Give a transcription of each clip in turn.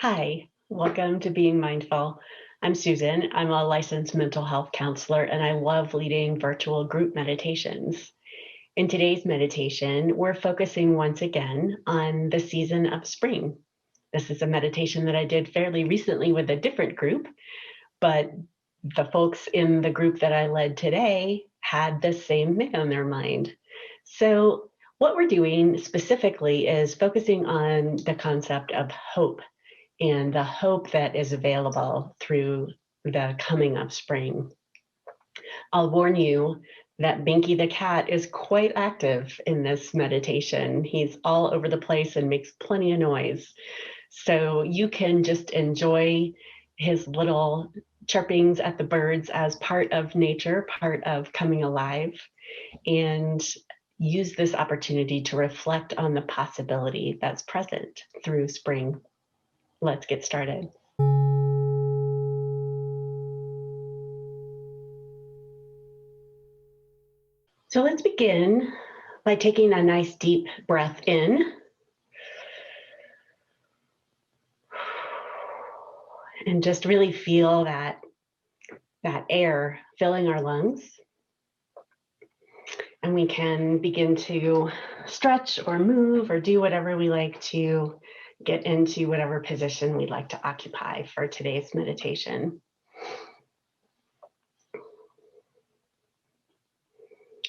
Hi, welcome to Being Mindful. I'm Susan. I'm a licensed mental health counselor, and I love leading virtual group meditations. In today's meditation, we're focusing once again on the season of spring. This is a meditation that I did fairly recently with a different group, but the folks in the group that I led today had the same thing on their mind. So, what we're doing specifically is focusing on the concept of hope and the hope that is available through the coming of spring. I'll warn you that Binky the cat is quite active in this meditation. He's all over the place and makes plenty of noise. So you can just enjoy his little chirpings at the birds as part of nature, part of coming alive, and use this opportunity to reflect on the possibility that's present through spring. Let's get started. So let's begin by taking a nice deep breath in. And just really feel that air filling our lungs. And we can begin to stretch or move or do whatever we like to get into whatever position we'd like to occupy for today's meditation.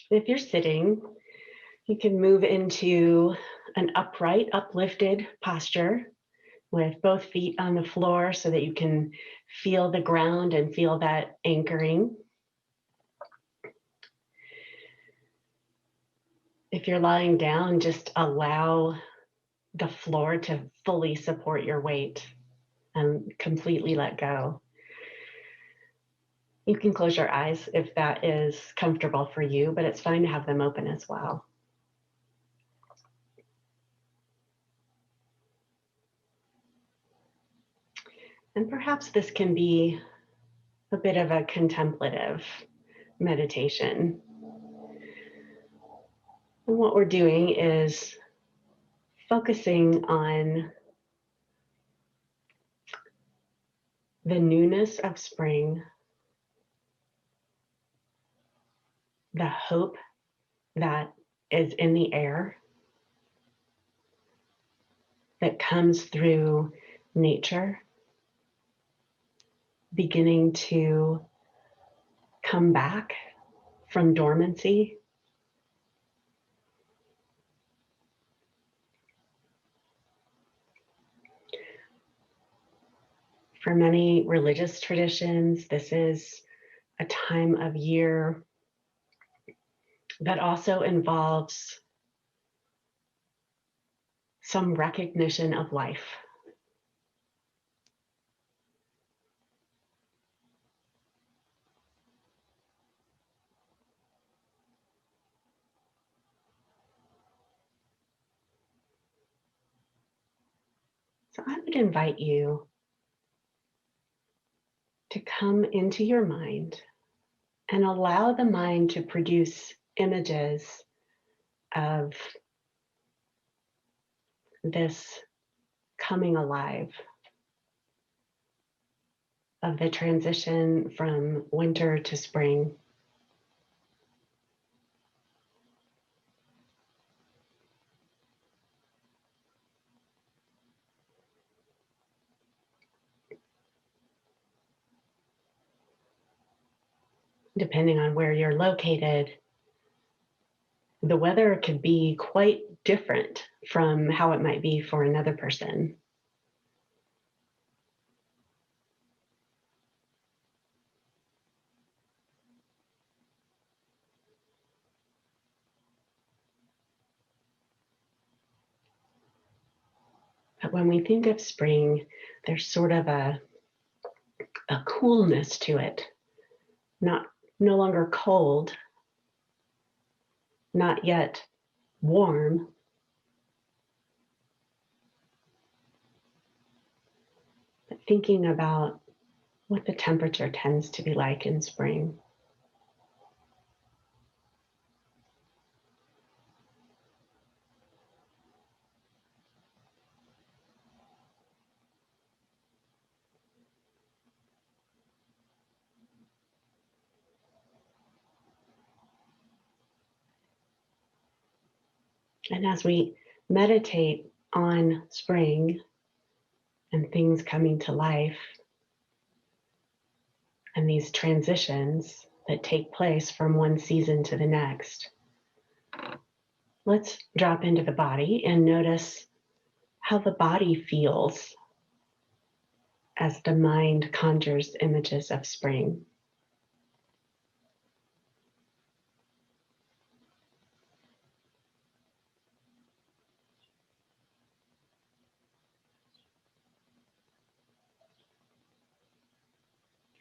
If you're sitting, you can move into an upright, uplifted posture with both feet on the floor so that you can feel the ground and feel that anchoring. If you're lying down, just allow the floor to fully support your weight and completely let go. You can close your eyes if that is comfortable for you, but it's fine to have them open as well. And perhaps this can be a bit of a contemplative meditation. And what we're doing is focusing on the newness of spring, the hope that is in the air, that comes through nature, beginning to come back from dormancy. For many religious traditions, this is a time of year that also involves some recognition of life. So I would invite you to come into your mind and allow the mind to produce images of this coming alive, of the transition from winter to spring. Depending on where you're located, the weather could be quite different from how it might be for another person. But when we think of spring, there's sort of a coolness to it, no longer cold, not yet warm, but thinking about what the temperature tends to be like in spring. And as we meditate on spring and things coming to life and these transitions that take place from one season to the next, let's drop into the body and notice how the body feels as the mind conjures images of spring.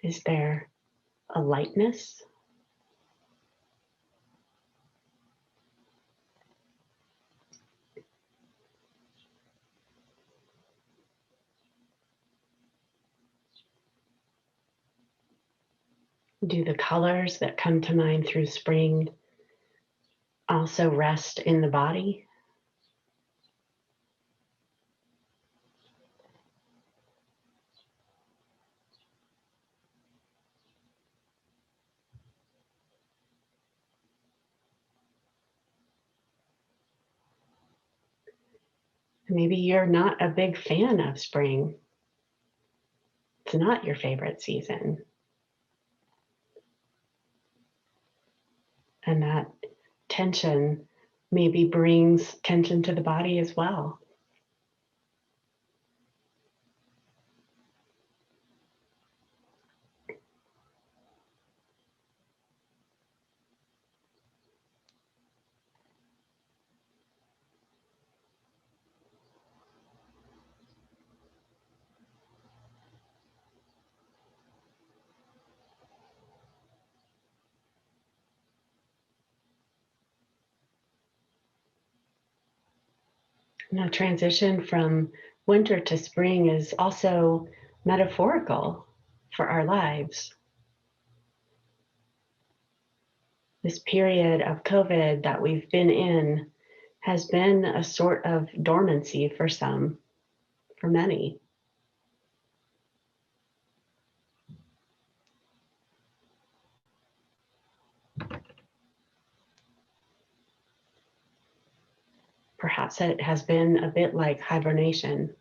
Is there a lightness? Do the colors that come to mind through spring also rest in the body? Maybe you're not a big fan of spring. It's not your favorite season. And that tension maybe brings tension to the body as well. Now, transition from winter to spring is also metaphorical for our lives. This period of COVID that we've been in has been a sort of dormancy for some, for many. Perhaps it has been a bit like hibernation.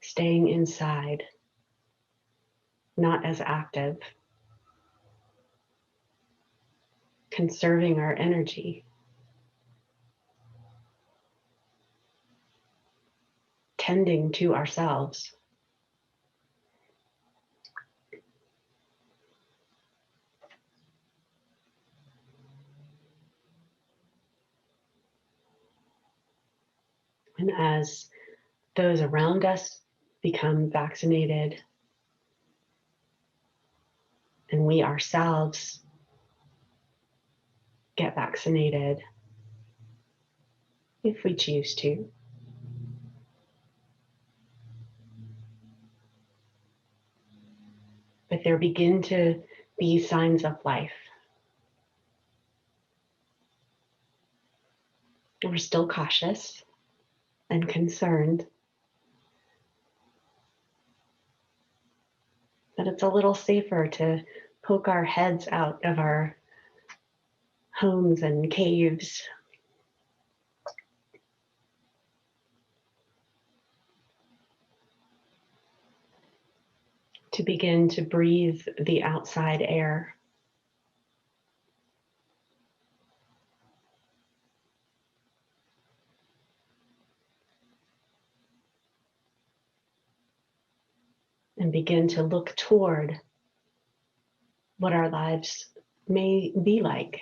Staying inside, not as active, conserving our energy, tending to ourselves. And as those around us become vaccinated, and we ourselves get vaccinated, if we choose to, but there begin to be signs of life. We're still cautious and concerned, but it's a little safer to poke our heads out of our homes and caves to begin to breathe the outside air. And begin to look toward what our lives may be like.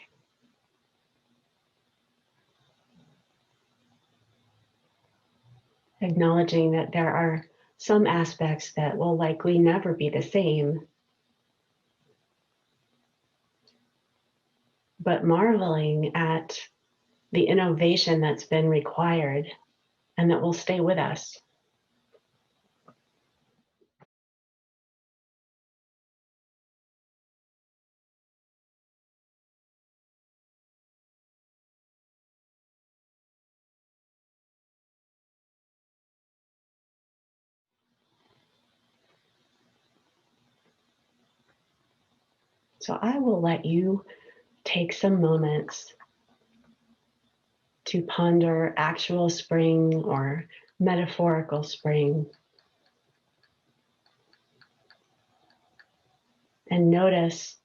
Acknowledging that there are some aspects that will likely never be the same, but marveling at the innovation that's been required and that will stay with us. So I will let you take some moments to ponder actual spring or metaphorical spring and notice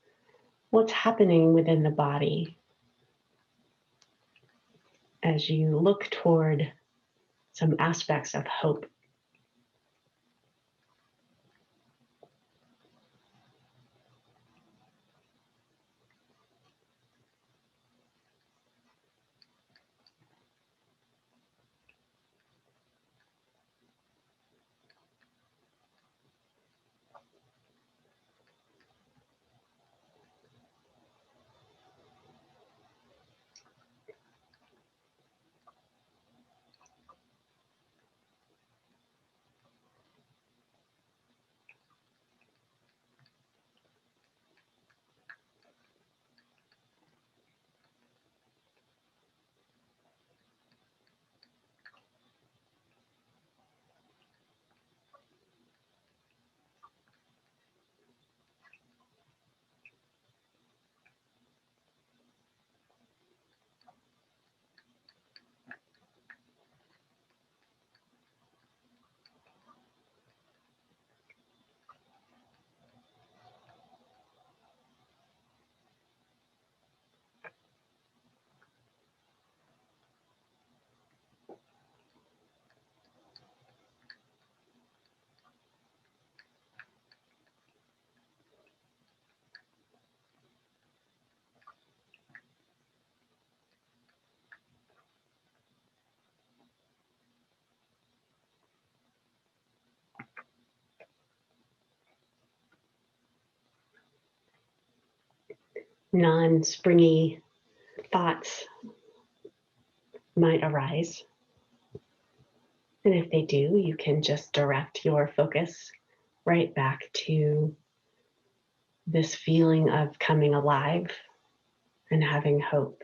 what's happening within the body as you look toward some aspects of hope. Non-springy thoughts might arise. And if they do, you can just direct your focus right back to this feeling of coming alive and having hope.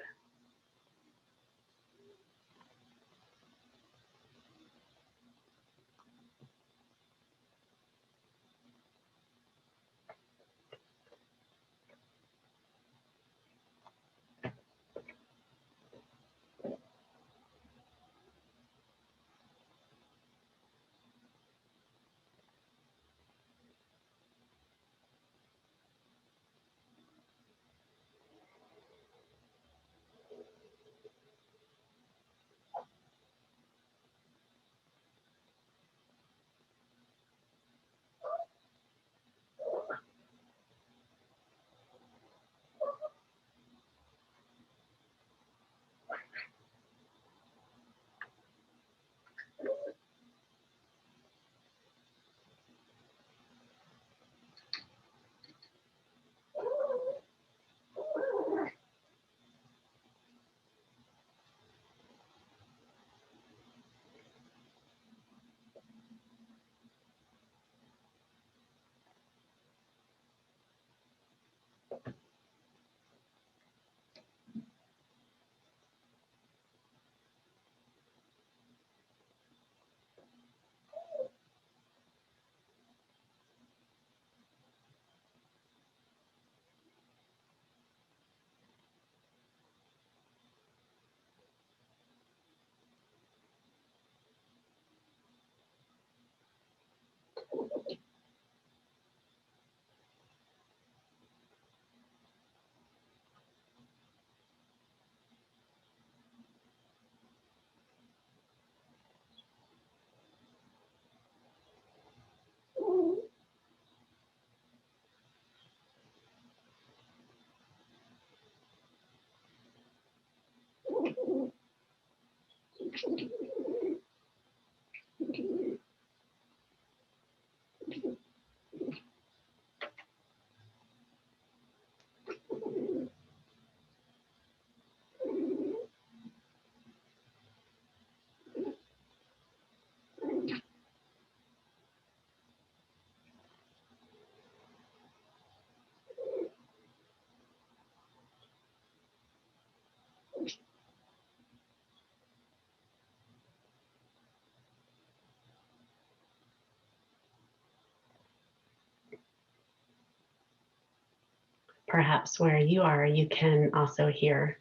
Perhaps where you are, you can also hear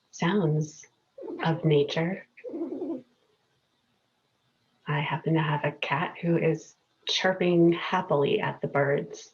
sounds of nature. I happen to have a cat who is chirping happily at the birds.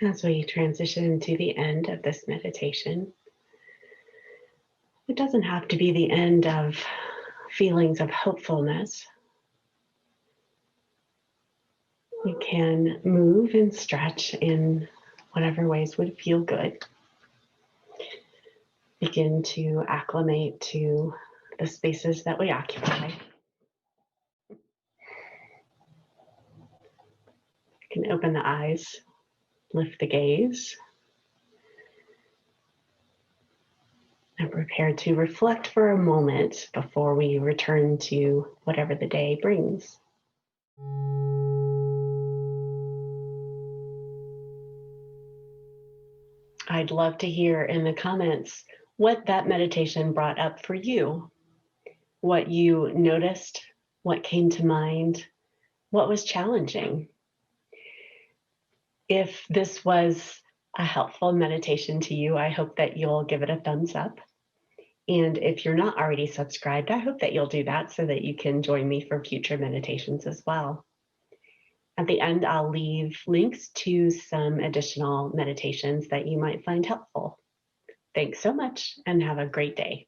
As we transition to the end of this meditation, it doesn't have to be the end of feelings of hopefulness. You can move and stretch in whatever ways would feel good. Begin to acclimate to the spaces that we occupy. You can open the eyes, lift the gaze, and prepare to reflect for a moment before we return to whatever the day brings. I'd love to hear in the comments what that meditation brought up for you, what you noticed, what came to mind, what was challenging. If this was a helpful meditation to you, I hope that you'll give it a thumbs up. And if you're not already subscribed, I hope that you'll do that so that you can join me for future meditations as well. At the end, I'll leave links to some additional meditations that you might find helpful. Thanks so much and have a great day.